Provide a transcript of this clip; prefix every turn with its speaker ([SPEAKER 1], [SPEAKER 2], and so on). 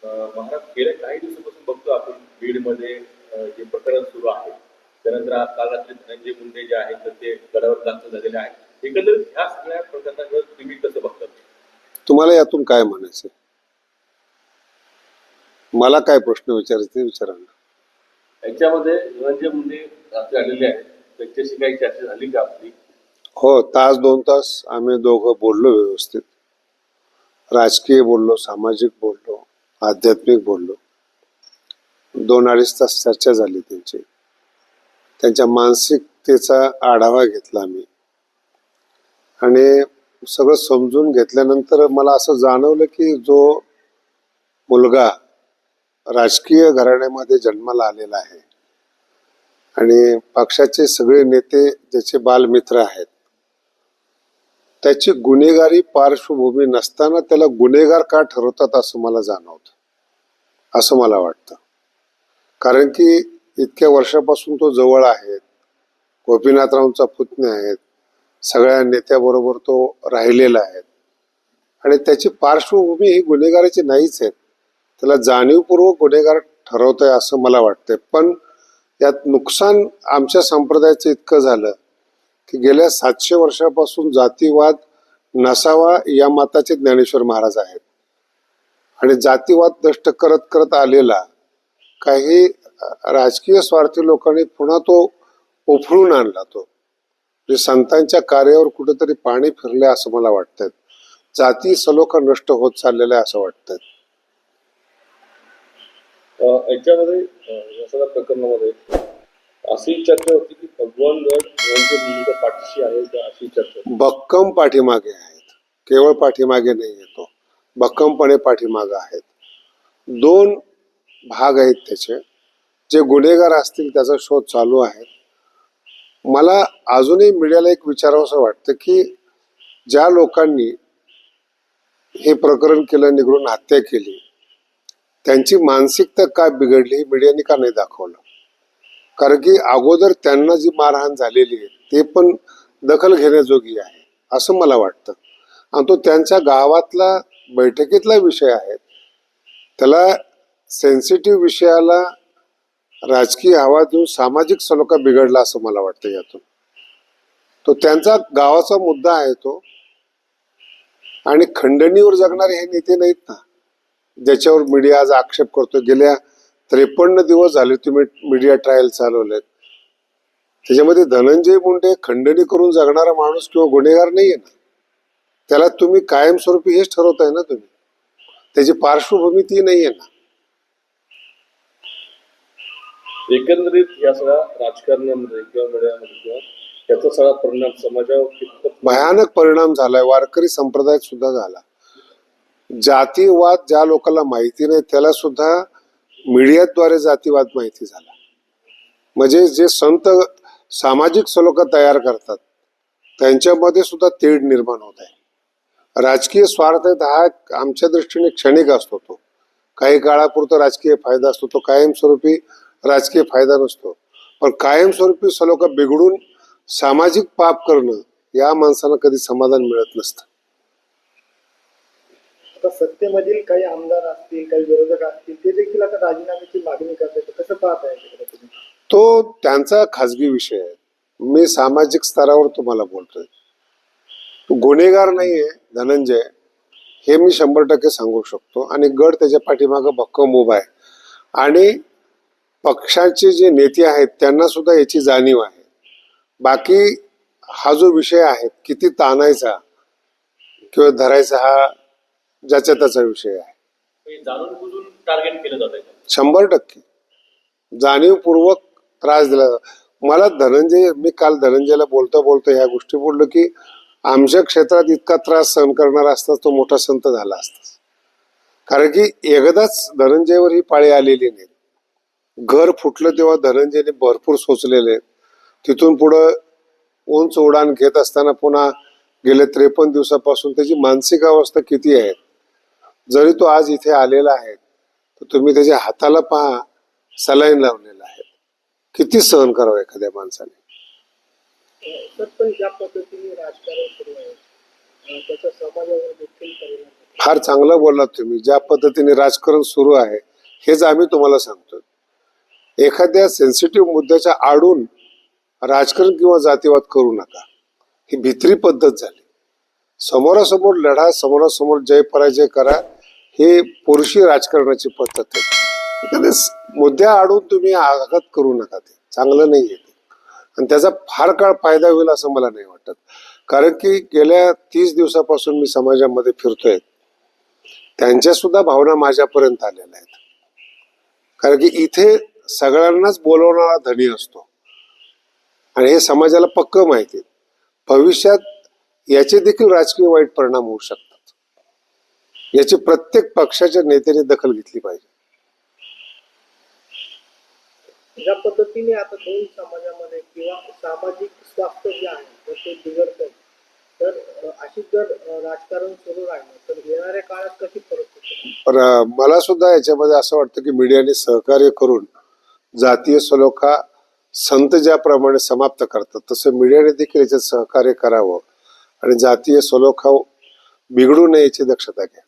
[SPEAKER 1] महाराज गेल्या काही दिवसापासून बघतो आपण बीडमध्ये जे प्रकरण सुरू आहे त्यानंतर काल रात्री धनंजय मुंडे जे आहेत तर ते गडावर दाखल झालेले आहेत. एकंदरीत ह्या सगळ्या प्रकरणाकडे तुम्ही कसं बघता?
[SPEAKER 2] तुम्हाला यातून काय म्हणायचं? मला काय प्रश्न विचारायचे विचारा ना.
[SPEAKER 1] याच्यामध्ये धनंजय मुंडे रात्री आलेले आहेत, त्यांच्याशी काही चर्चा झाली का आपली?
[SPEAKER 2] हो, तास 2 तास आम्ही दोघं बोललो, व्यवस्थित राजकीय बोललो, सामाजिक बोललो, आध्यात्मिक बोललो. 2-2.5 तास चर्चा झाली त्यांची. त्यांच्या मानसिकतेचा आढावा घेतला मी आणि सगळं समजून घेतल्यानंतर मला असं जाणवलं की जो मुलगा राजकीय घराण्यामध्ये जन्माला आलेला आहे आणि पक्षाचे सगळे नेते ज्याचे बालमित्र आहेत, त्याची गुन्हेगारी पार्श्वभूमी नसताना त्याला गुन्हेगार का ठरवतात असं मला जाणवतं, असं मला वाटतं. कारण की इतक्या वर्षापासून तो जवळ आहे, गोपीनाथरावांचा पुतण्या आहेत, सगळ्या नेत्याबरोबर तो राहिलेला आहे आणि त्याची पार्श्वभूमी ही गुन्हेगाराची नाहीच आहे. त्याला जाणीवपूर्वक गुन्हेगार ठरवत आहे असं मला वाटतंय. पण यात नुकसान आमच्या संप्रदायाचं इतकं झालं की गेल्या 700 वर्षापासून जातीवाद नसावा या मताचे ज्ञानेश्वर महाराज आहेत आणि जातीवाद नष्ट करत करत आलेला काही राजकीय स्वार्थी लोकांनी पुन्हा तो उफळून आणला. तो संतांच्या कार्यावर कुठेतरी पाणी फिरले असं मला वाटतंय. जाती सलोखा नष्ट होत चाललेला आहे असं वाटतंय.
[SPEAKER 1] याच्यामध्ये या सगळ्या प्रकरणामध्ये अशी चर्चा होती की भगवान गड धनंजय मुंडेच्या पाठीशी आहे का, अशी चर्चा.
[SPEAKER 2] भक्कम पाठीमागे आहेत, केवळ पाठीमागे नाही येतो, भक्कमपणे पाठीमागे आहेत. 2 भाग आहेत त्याचे. जे गुन्हेगार असतील त्याचा शोध चालू आहे. मला अजूनही मीडियाला एक विचारावंसं वाटतं की ज्या लोकांनी हे प्रकरण केलं, निघून हत्या केली, त्यांची मानसिकता का बिघडली हे मीडियाने का नाही दाखवलं? कारण की अगोदर त्यांना जी मारहाण झालेली आहे ते पण दखल घेण्याजोगी आहे असं मला वाटतं. आणि तो त्यांच्या गावातला बैठकीतला विषय आहे, त्याला सेन्सिटिव्ह विषयाला राजकीय हवा देऊन सामाजिक सलोखा बिघडला असं मला वाटतं यातून. तो त्यांचा गावाचा मुद्दा आहे तो. आणि खंडणीवर जगणारे हे नेते नाहीत ना ज्याच्यावर मीडिया आज आक्षेप करतो. गेल्या 53 दिवस झाले तुम्ही मीडिया ट्रायल चालवलेत, त्याच्यामध्ये धनंजय मुंडे खंडणी करून जगणारा माणूस किंवा गुन्हेगार नाहीये ना. त्याला तुम्ही कायमस्वरूपी हेच ठरवताय ना तुम्ही, त्याची पार्श्वभूमी ती नाहीये ना.
[SPEAKER 1] एकंदरीत या सगळ्या राजकारणामध्ये किंवा मीडियामध्ये किंवा त्याचा सगळा परिणाम समाजावर
[SPEAKER 2] भयानक परिणाम झालाय. वारकरी संप्रदायात सुद्धा झाला. जातीवाद ज्या लोकांना माहिती नाही त्याला सुद्धा मीडियाद्वारे जातीवाद माहिती झाला. म्हणजे जे संत सामाजिक सलोखा तयार करतात त्यांच्यामध्ये सुद्धा तेढ निर्माण होत आहे. राजकीय स्वार्थ हा आमच्या दृष्टीने क्षणिक असतो. तो काही काळापुरता राजकीय फायदा असतो, तो कायमस्वरूपी राजकीय फायदा नसतो. पण कायमस्वरूपी सलोखा बिघडून सामाजिक पाप करणं या माणसाला कधी समाधान मिळत नसतं.
[SPEAKER 3] आता सत्तेमधील काही आमदार असतील, काही विरोधक असतील, ते देखील आता राजीनाम्याची मागणी करतात. कसं पाहताय तुम्ही?
[SPEAKER 2] तो त्यांचा खाजगी विषय आहे. मी सामाजिक स्तरावर तुम्हाला बोलतोय. तो गुन्हेगार नाहीये धनंजय, हे मी 100% सांगू शकतो. आणि गड त्याच्या पाठीमागं भक्कम उभा आहे आणि पक्षाचे जे नेते आहेत त्यांना सुद्धा याची जाणीव आहे. बाकी हा जो विषय आहे किती ताणायचा किंवा धरायचा हा ज्याचा त्याचा विषय आहे.
[SPEAKER 1] जाणून बुजून टार्गेट केलं जात आहे.
[SPEAKER 2] 100% जाणीवपूर्वक त्रास दिला. मला मी काल धनंजयला बोलता बोलता ह्या गोष्टी बोललो की आमच्या क्षेत्रात इतका त्रास सहन करणारा असता तो मोठा संत झाला असता. कारण की एकदाच धनंजयवर ही पाळी आलेली नाही. घर फुटलं तेव्हा धनंजयने भरपूर सोचलेले. तिथून पुढं उंच उडान घेत असताना पुन्हा गेले 53 दिवसापासून त्याची मानसिक अवस्था किती आहे. जरी तो आज इथे आलेला आहे तर तुम्ही त्याच्या हाताला पहा, सलाईन लावलेला आहे. किती सहन करावं एखाद्या माणसाने.
[SPEAKER 3] पण ज्या पद्धतीने राजकारण सुरू आहे त्याचा समाजावर देखील परिणाम
[SPEAKER 2] फार चांगलं बोललात तुम्ही. ज्या पद्धतीने राजकारण सुरू आहे हेच आम्ही तुम्हाला सांगतोय. एखाद्या सेन्सिटिव्ह मुद्द्याच्या आडून राजकारण किंवा जातीवाद करू नका. ही भित्री पद्धत झाली. समोरासमोर लढा, समोरासमोर जय पराजय करा, हे पुरुषी राजकारणाची पद्धत आहे. एखाद्या मुद्द्या आडून तुम्ही आघात करू नका. ते चांगलं नाही आहे आणि त्याचा फार काळ फायदा होईल असं मला नाही वाटत. कारण की गेल्या 30 दिवसापासून मी समाजामध्ये फिरतोय, त्यांच्या सुद्धा भावना माझ्यापर्यंत आलेल्या आहेत. कारण की इथे सगळ्यांनाच बोलवणारा धनी असतो आणि हे समाजाला पक्क माहिती आहे. भविष्यात याचे देखील राजकीय वाईट परिणाम होऊ शकतात. याची प्रत्येक पक्षाच्या नेत्याने दखल घेतली पाहिजे.
[SPEAKER 3] ज्या पद्धतीने आता दोन समाजामध्ये किंवा सामाजिक स्वास्थ्य जे आहे तर ते बिघडतंय, तर अशी जर राजकारण सुरू राहिलं तर येणाऱ्या काळात कशी परिस्थिती?
[SPEAKER 2] पण मला सुद्धा याच्यामध्ये असं वाटतं की मीडियाने सहकार्य करून जातीय सलोखा संत ज्याप्रमाणे समाप्त करतात तसं मीडियाने देखील याच्यात सहकार्य करावं आणि जातीय सलोखा बिघडू नये याची दक्षता घ्या.